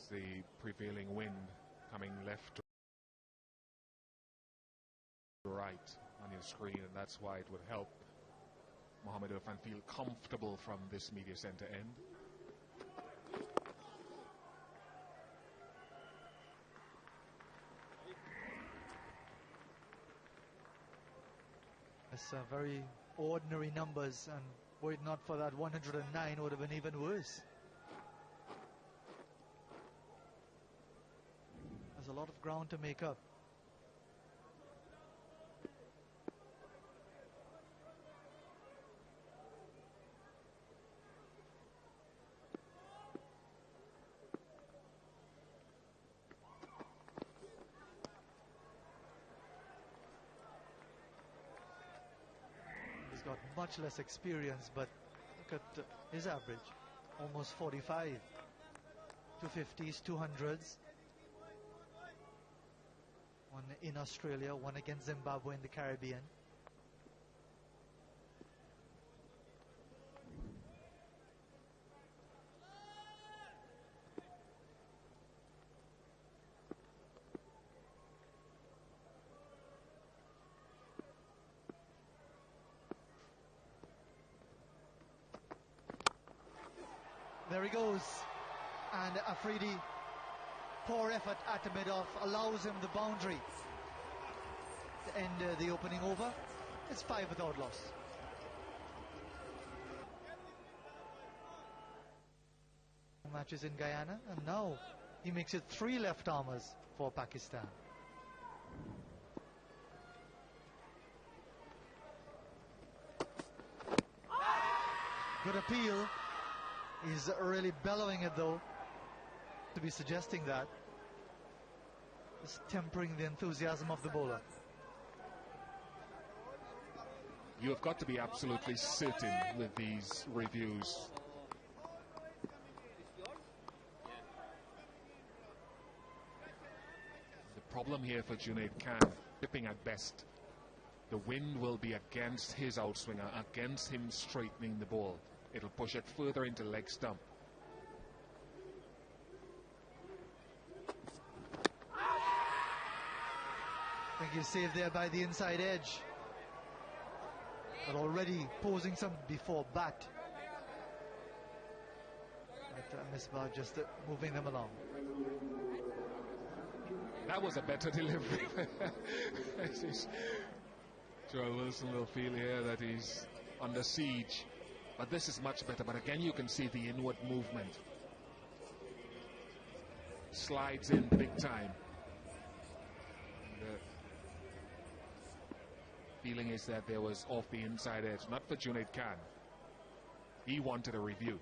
That's the prevailing wind coming left to right on your screen, and that's why it would help Mohamed Irfan feel comfortable from this media center end. It's very ordinary numbers, and were it not for that 109, would have been even worse. There's a lot of ground to make up. He's got much less experience, but look at his average, almost 45. 250s, 200s. One in Australia, one against Zimbabwe in the Caribbean. There he goes, and Afridi, poor effort at the mid-off, allows him the boundary to end the opening over. It's 5 without loss. Matches in Guyana, and now he makes it 3 left-armers for Pakistan. Good appeal. He's really bellowing it though, to be suggesting that. Just tempering the enthusiasm of the bowler. You have got to be absolutely certain with these reviews. The problem here for Junaid Khan, tipping at best. The wind will be against his outswinger, against him straightening the ball. It'll push it further into leg stump. I think he's saved there by the inside edge. But already posing some before bat. But Misbah just moving them along. That was a better delivery. Joel Wilson will feel here that he's under siege. But this is much better. But again, you can see the inward movement. Slides in big time. And the feeling is that there was off the inside edge. Not for Junaid Khan. He wanted a review.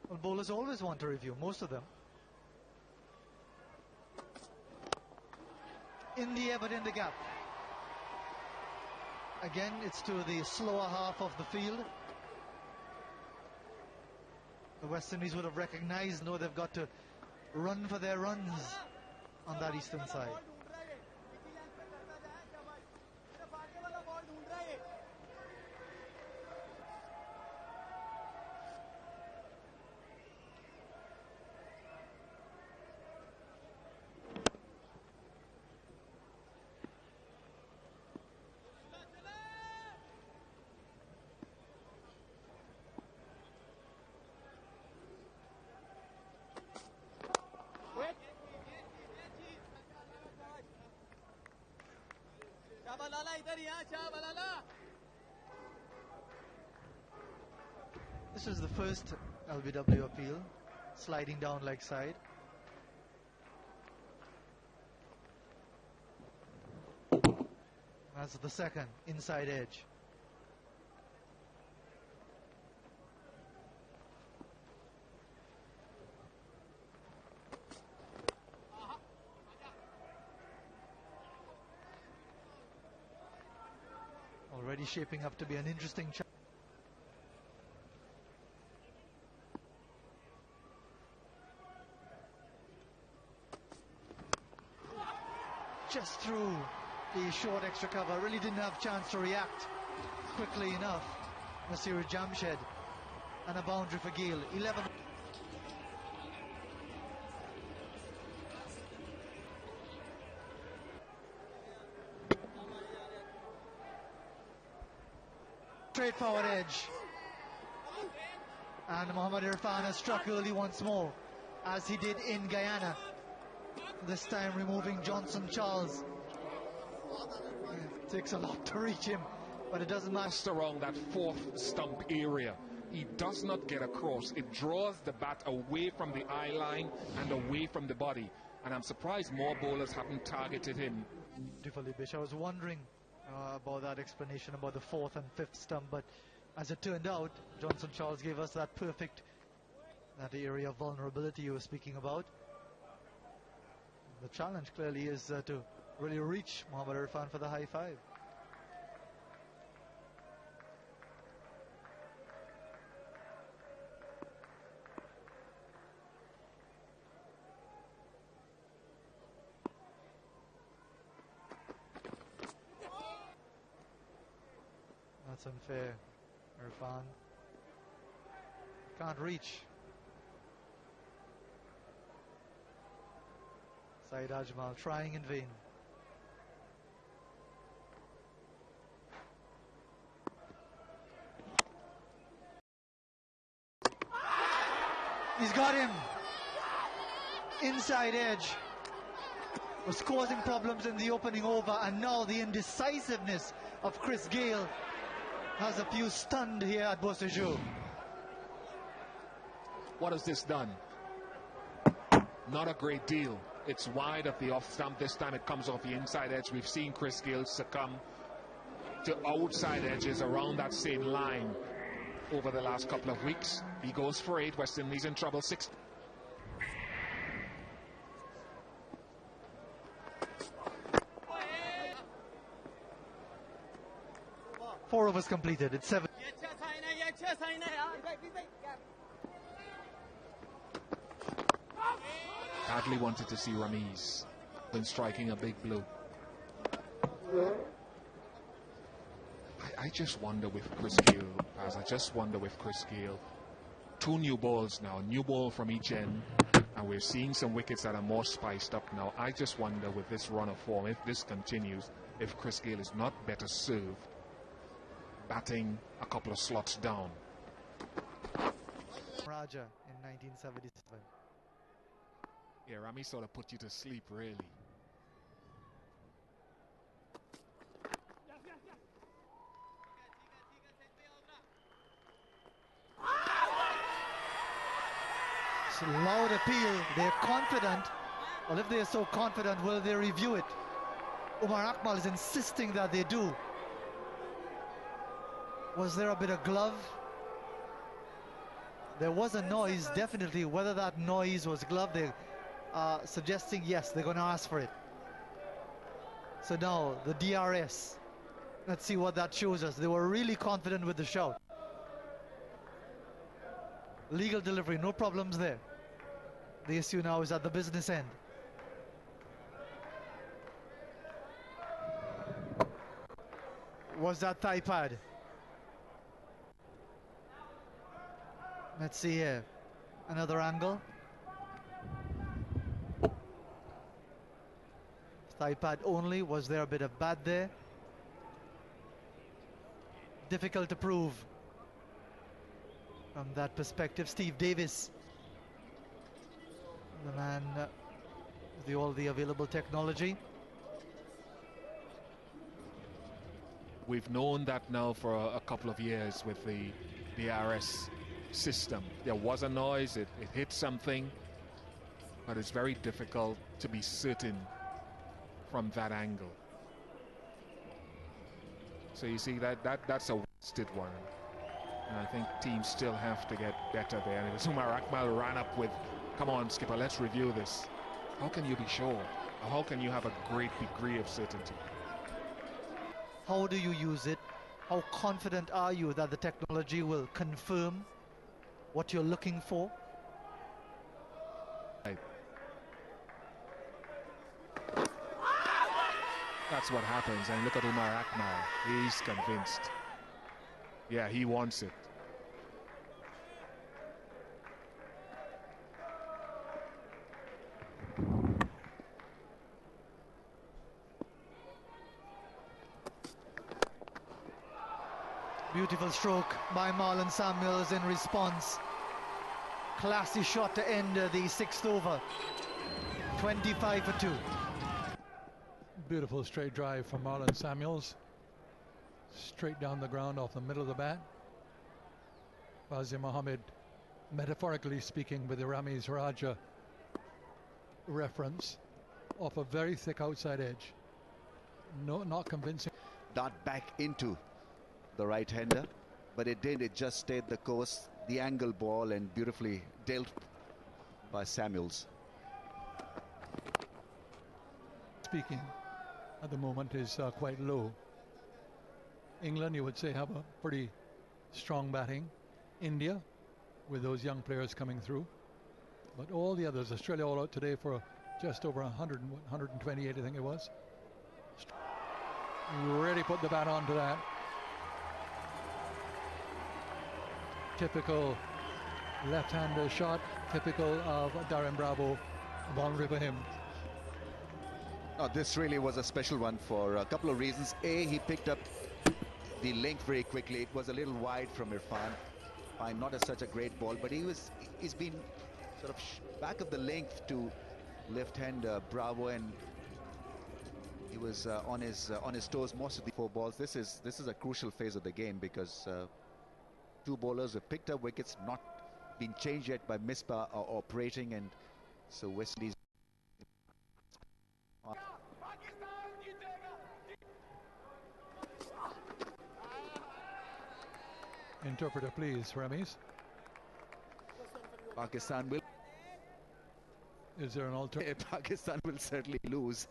Well, bowlers always want a review, most of them. In the air, but in the gap. Again, it's to the slower half of the field. The West Indies would have recognized, know they've got to run for their runs on that eastern side. This is the first LBW appeal, sliding down leg side. That's the second, inside edge. Already shaping up to be an interesting challenge. Just through the short extra cover, really didn't have a chance to react quickly enough. Nasir Jamshed, and a boundary for Gill. 11. straightforward edge. And Mohammad Irfan has struck early once more, as he did in Guyana. This time removing Johnson Charles. It takes a lot to reach him, but it doesn't matter. Just around that fourth stump area. He does not get across. It draws the bat away from the eye line and away from the body. And I'm surprised more bowlers haven't targeted him. Beautifully, Bish. I was wondering about that explanation about the fourth and fifth stump, but as it turned out, Johnson Charles gave us that that area of vulnerability you were speaking about. The challenge clearly is to really reach Mohammad Irfan for the high five. That's unfair. Irfan can't reach. Saeed Ajmal trying in vain. He's got him. Inside edge. Was causing problems in the opening over, and now the indecisiveness of Chris Gayle has a few stunned here at Beausejour. What has this done? Not a great deal. It's wide of the off stump. This time it comes off the inside edge. We've seen Chris Gayle succumb to outside edges around that same line over the last couple of weeks. He goes for 8. West Indies in trouble. 6. Four overs completed. It's 7. Badly wanted to see Ramiz when striking a big blow. I just wonder with Chris Gayle, Paz, I just wonder with Chris Gayle. 2 new balls now, new ball from each end, and we're seeing some wickets that are more spiced up now. I just wonder with this run of form, if this continues, if Chris Gayle is not better served batting a couple of slots down. Raja in 1977. Yeah, Rami sort of put you to sleep, really. It's a loud appeal. They're confident. Well, if they're so confident, will they review it? Umar Akmal is insisting that they do. Was there a bit of glove? There was a noise, definitely. Whether that noise was glove, they're suggesting yes, they're going to ask for it. So now, the DRS. Let's see what that shows us. They were really confident with the shout. Legal delivery, no problems there. The issue now is at the business end. Was that thigh pad? Let's see here. Another angle. Thigh pad only. Was there a bit of bad there? Difficult to prove from that perspective. Steve Davis, the man with all the available technology. We've known that now for a couple of years with the DRS system. There was a noise, it hit something, but it's very difficult to be certain from that angle. So you see that's a wasted one, and I think teams still have to get better there. And Umar Akmal ran up with, come on skipper, let's review this. How can you be sure? How can you have a great degree of certainty? How do you use it? How confident are you that the technology will confirm what you're looking for? Right. That's what happens. And look at Umar Akmal. He's convinced. Yeah, he wants it. Beautiful stroke by Marlon Samuels in response. Classy shot to end the sixth over. 25 for 2. Beautiful straight drive from Marlon Samuels. Straight down the ground off the middle of the bat. Fazia Mohammed, metaphorically speaking, with the Ramiz Raja reference, off a very thick outside edge. No, not convincing. Dart back into the right-hander, but it did. It just stayed the course. The angle ball, and beautifully dealt by Samuels. Speaking at the moment is quite low. England, you would say, have a pretty strong batting. India, with those young players coming through. But all the others, Australia all out today for just over 100, 128, I think it was. Really put the bat onto that. Typical left-hander shot, typical of Darren Bravo. Boundary for him. Oh, this really was a special one for a couple of reasons. A, he picked up the length very quickly. It was a little wide from Irfan. Not such a great ball, but he's been sort of back of the length to left-hander Bravo, and he was on his toes most of the 4 balls. This is a crucial phase of the game because 2 bowlers have picked up wickets, not been changed yet by Misbah or operating, and so Wesley's. Interpreter, please, Ramiz. Pakistan will. Is there an alternative? Pakistan will certainly lose.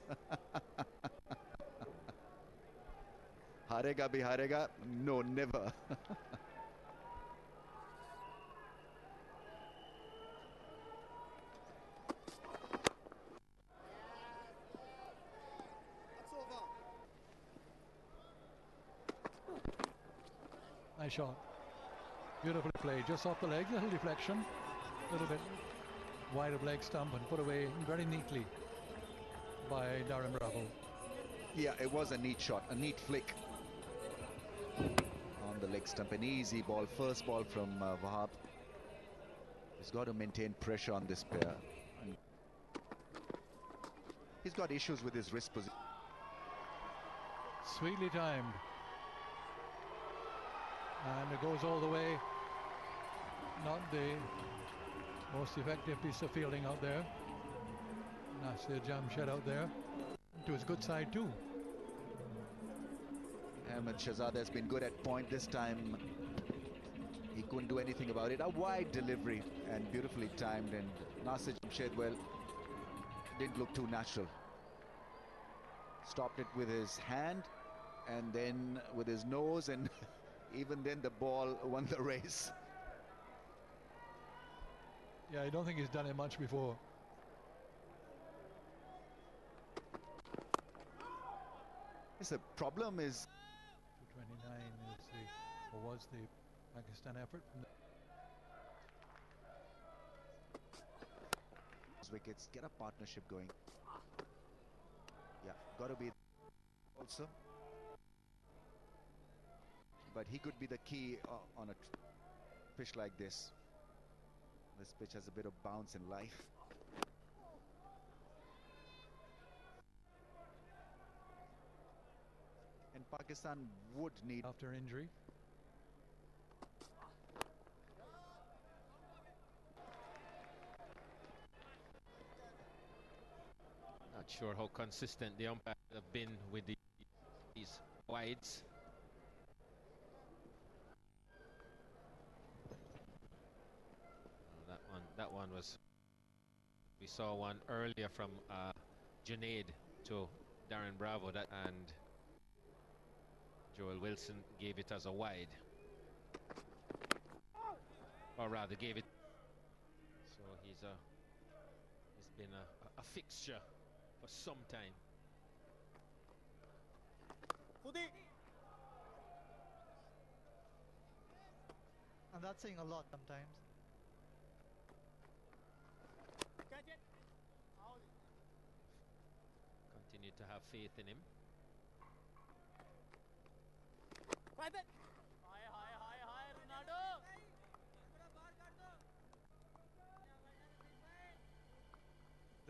Harega bhi harega? No, never. Nice shot. Beautifully played, just off the leg, little deflection, a little bit wide of leg stump and put away very neatly by Darren Bravo. Yeah, it was a neat shot, a neat flick on the leg stump. An easy ball, first ball from Wahab. He's got to maintain pressure on this pair. He's got issues with his wrist position. Sweetly timed. And it goes all the way. Not the most effective piece of fielding out there. Nasir Jamshed out there. To his good side too. Ahmed Shahzad has been good at point. This time he couldn't do anything about it. A wide delivery and beautifully timed, and Nasir Jamshed, well, didn't look too natural. Stopped it with his hand and then with his nose, and even then the ball won the race. Yeah, I don't think he's done it much before. Yes, the problem is 229 is the, or was the Pakistan effort from the wickets. Get a partnership going. Yeah, got to be also. But he could be the key on a pitch like this. This pitch has a bit of bounce and life. And Pakistan would need after injury. Not sure how consistent the umpires have been with these wides. That one was, we saw one earlier from Junaid to Darren Bravo, that, and Joel Wilson gave it as a wide, or rather gave it. So he's been a fixture for some time. And that's saying a lot sometimes. Continue to have faith in him.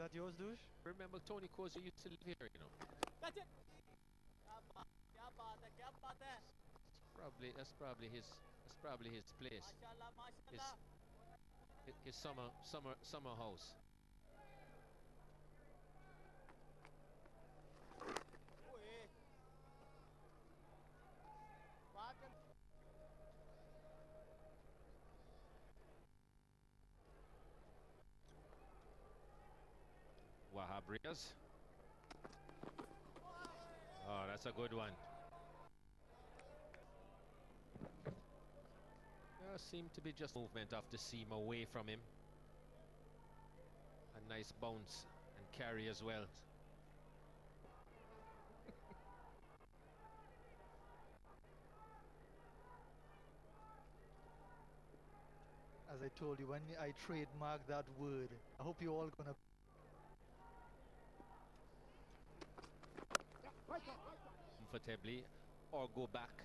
that yours, Douche? Remember Tony Cozy used to live here, you know. That's it. That's probably his place. Mashallah, His mashallah. his summer house. Wahab Riaz. Oh, that's a good one. There seemed to be just movement off the seam away from him. A nice bounce and carry as well. As I told you, when I trademark that word, I hope you're all gonna Comfortably or go back.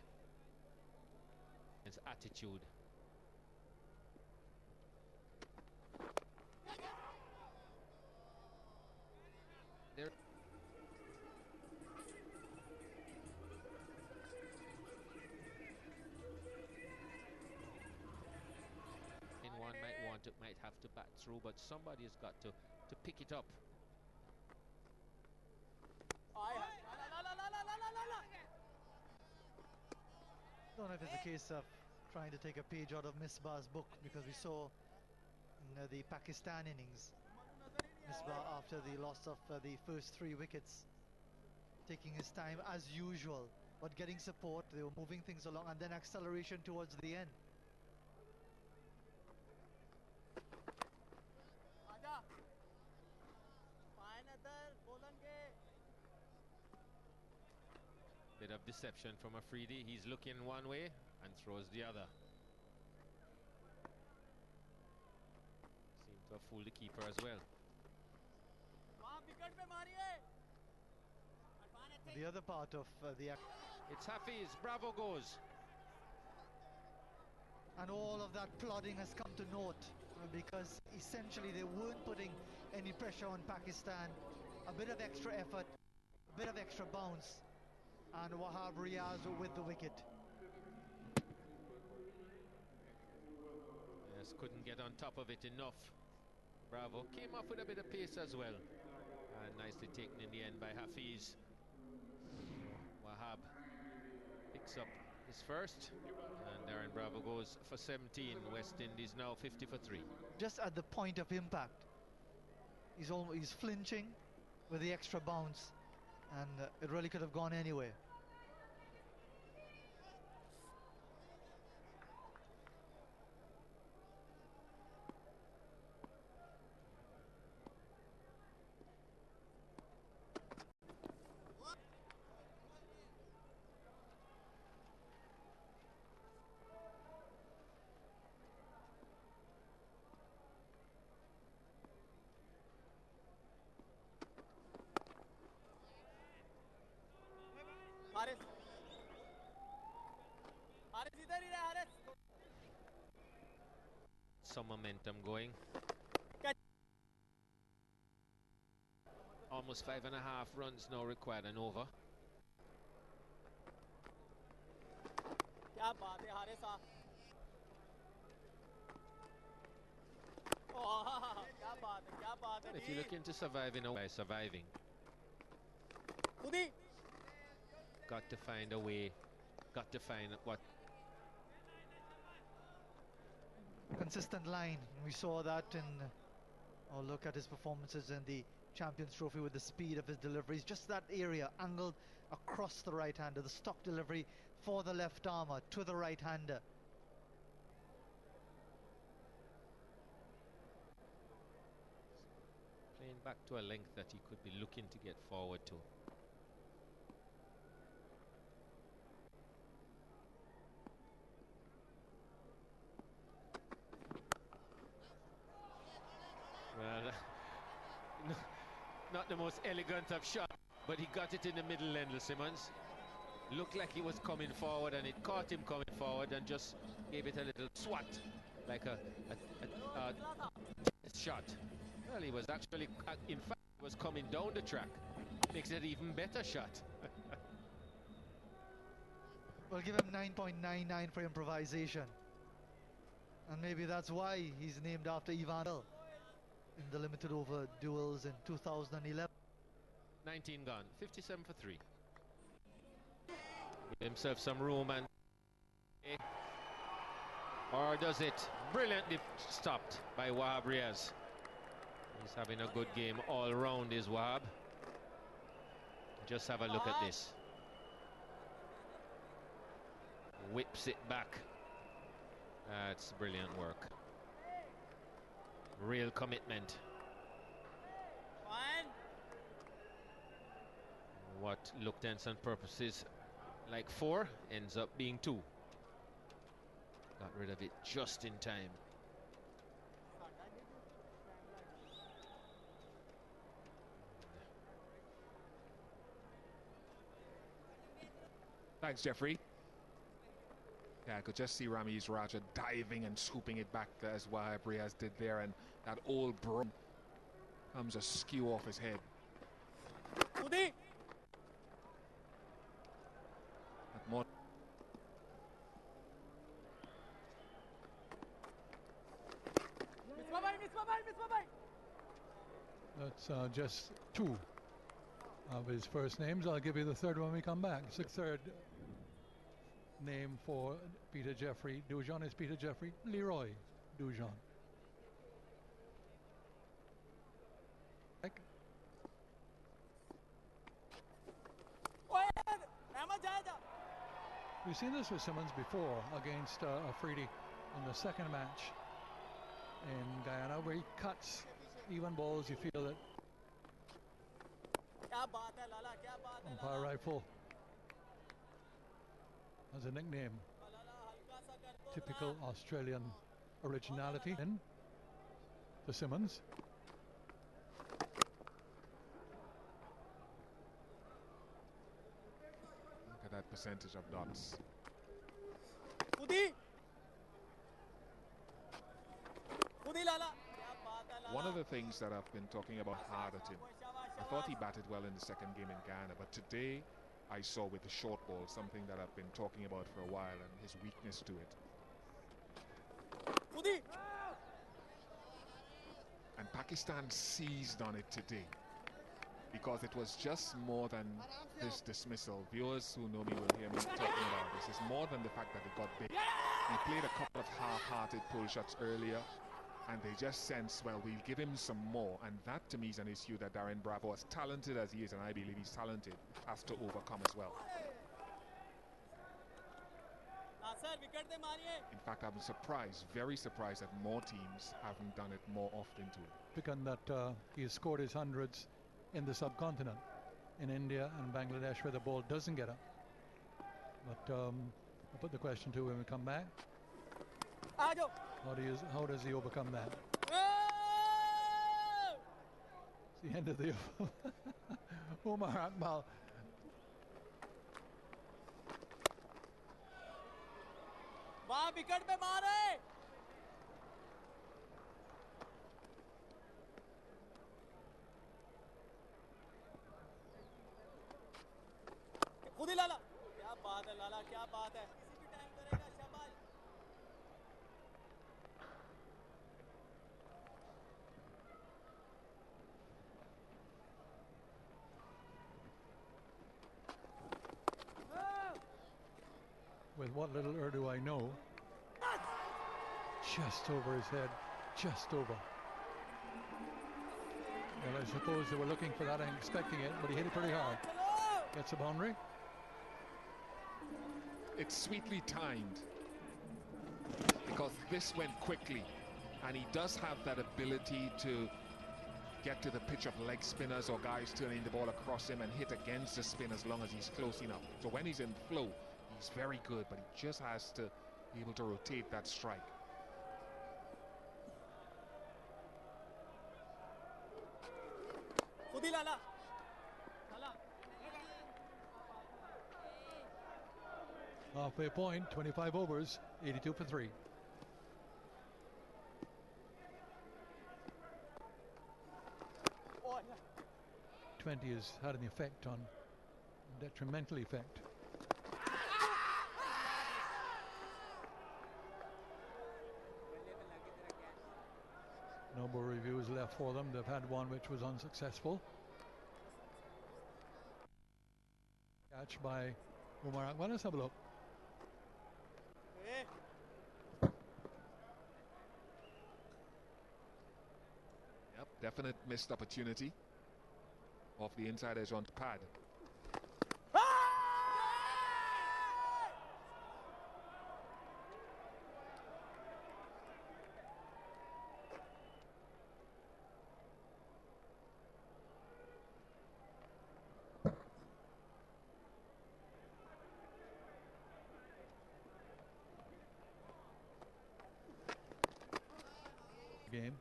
His attitude. There. One might have to bat through, but somebody's got to pick it up. don't know if it's a case of trying to take a page out of Misbah's book, because we saw in the Pakistan innings, Misbah, after the loss of the first 3 wickets, taking his time as usual, but getting support. They were moving things along, and then acceleration towards the end. Bit of deception from Afridi. He's looking one way and throws the other. Seemed to have fooled the keeper as well. The other part of the... It's Hafiz. Bravo goes. And all of that plodding has come to naught, because essentially they weren't putting any pressure on Pakistan. A bit of extra effort, a bit of extra bounce, and Wahab Riaz with the wicket. Yes, couldn't get on top of it enough. Bravo came off with a bit of pace as well, and nicely taken in the end by Hafiz. Wahab picks up his first, and Darren Bravo goes for 17. West Indies now 50 for 3. Just at the point of impact, he's flinching with the extra bounce, and it really could have gone anywhere. Some momentum going. Almost 5.5 runs now required and over. And if you're looking to survive in a way, surviving, got to find a way, got to find what. Consistent line. We saw that in, look at his performances in the Champions Trophy with the speed of his deliveries. Just that area angled across the right-hander, the stock delivery for the left armour to the right-hander. Playing back to a length that he could be looking to get forward to. Well, not the most elegant of shots, but he got it in the middle, Lendl Simmons. Looked like he was coming forward, and it caught him coming forward and just gave it a little swat, like a shot. Well, he was actually, in fact, was coming down the track. Makes it an even better shot. We'll give him 9.99 for improvisation. And maybe that's why he's named after Ivan Bell in the limited over duels in 2011. 19 gone, 57 for 3. Give himself some room and... Or does it? Brilliantly stopped by Wahab Riaz. He's having a good game all round, is Wahab. Just have a look at this. Whips it back. That's brilliant work. Real commitment. What looked ends and purposes like 4 ends up being 2. Got rid of it just in time. Thanks, Jeffrey. Yeah, I could just see Ramiz Raja diving and scooping it back as Wahab Riaz did there, and that old broom comes askew off his head. ODI. More. That's just 2 of his first names. I'll give you the third when we come back. It's the third name for Peter Jeffrey. Dujon is Peter Jeffrey. Leroy Dujon. We've seen this with Simmons before against Afridi in the second match in Guyana, where he cuts even balls. You feel that umpire rifle has a nickname. Typical Australian originality in the Simmons. Look at that percentage of dots. ODI. One of the things that I've been talking about hard at him, I thought he batted well in the second game in Ghana, but today I saw with the short ball something that I've been talking about for a while, and his weakness to it. ODI. And Pakistan seized on it today, because it was just more than this dismissal. Viewers who know me will hear me talking about this. It's more than the fact that it got big. He played a couple of half-hearted pull shots earlier, and they just sense, well, we'll give him some more. And that to me is an issue that Darren Bravo, as talented as he is, and I believe he's talented, has to overcome as well. In fact, I'm surprised, very surprised, that more teams haven't done it more often to him. Because that he has scored his hundreds in the subcontinent, in India and Bangladesh, where the ball doesn't get up. But I'll put the question to when we come back. How does he overcome that? It's the end of the Umar Akmal. Wicket पे मारे खुद ही लाला क्या बात है लाला क्या बात है किसी भी टाइम करेगा शाबाश With what little Urdu I know, just over his head, just over. Well, I suppose they were looking for that and expecting it, but he hit it pretty hard. Gets a boundary. It's sweetly timed, because this went quickly, and he does have that ability to get to the pitch of leg spinners or guys turning the ball across him and hit against the spin as long as he's close enough. So when he's in flow, he's very good, but he just has to be able to rotate that strike. Halfway point, 25 overs, 82 for 3. T20 has had an effect on, detrimental effect. No more reviews left for them. They've had one which was unsuccessful. Catch by Umar Akmal. Let's have a look. Yep, definite missed opportunity off the inside edge on pad. Game.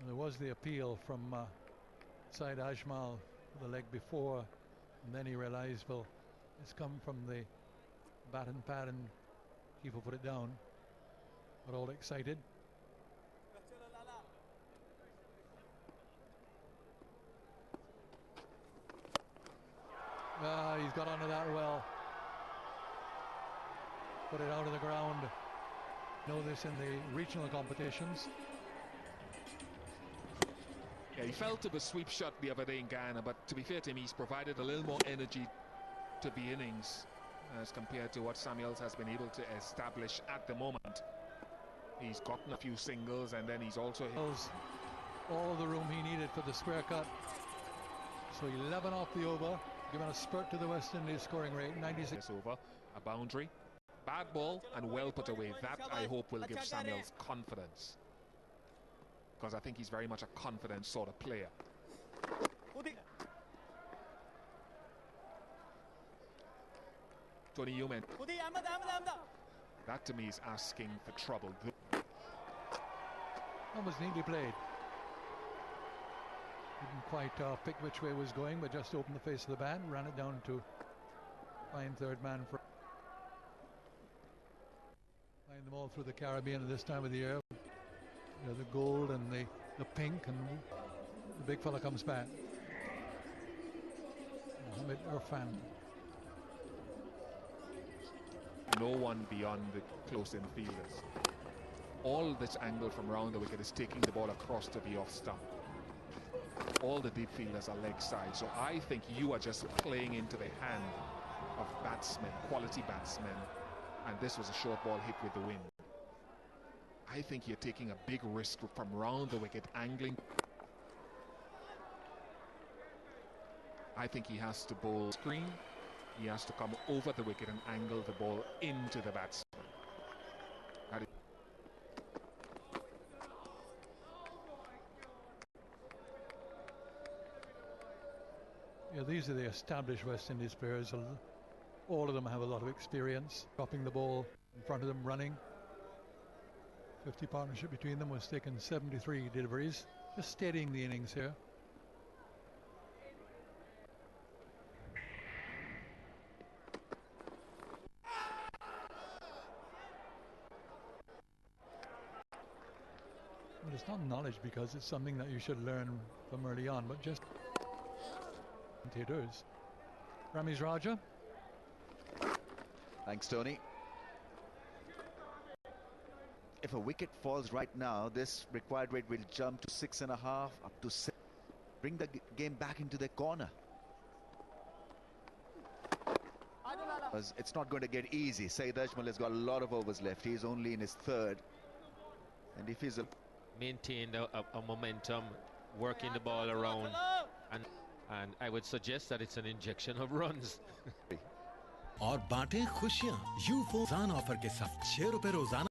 There was the appeal from Saeed Ajmal for the leg before, and then he realized, well, it's come from the bat and pad and keeper put it down. We're all excited. He's got onto that well. Put it out of the ground. Know this in the regional competitions. Yeah, he fell to the sweep shot the other day in Ghana, but to be fair to him, he's provided a little more energy to the innings as compared to what Samuels has been able to establish at the moment. He's gotten a few singles, and then he's also hit all the room he needed for the square cut. So 11 off the over, giving a spurt to the West Indies scoring rate, 96 over. A boundary, bad ball, and well put away. That I hope will give Samuels confidence, because I think he's very much a confident sort of player. Tony Yuman. That to me is asking for trouble. That was neatly played. Didn't quite pick which way it was going, but just opened the face of the bat, ran it down to fine third man for flying them all through the Caribbean at this time of the year. You know, the gold and the pink, and the big fella comes back. Mohammed Irfan. No one beyond the close-in fielders. All this angle from round the wicket is taking the ball across to the off stump. All the deep fielders are leg side, so I think you are just playing into the hand of batsmen, quality batsmen, and this was a short ball hit with the wind. I think you're taking a big risk from round the wicket, angling. I think he has to bowl screen. He has to come over the wicket and angle the ball into the batsman. Yeah, these are the established West Indies players. All of them have a lot of experience. Dropping the ball in front of them, running. 50 partnership between them was taken 73 deliveries. Just steadying the innings here. Well, it's not knowledge because it's something that you should learn from early on, but just commentators. Ramiz Raja. Thanks, Tony. If a wicket falls right now, this required rate will jump to 6.5 up to 7. Bring the game back into the corner. Because it's not going to get easy. Saeed Ajmal has got a lot of overs left. He's only in his third. And if he's maintained a momentum, working the ball around, and I would suggest that it's an injection of runs. और बांटें खुशियां यूफो offer के साथ ₹6 रोजाना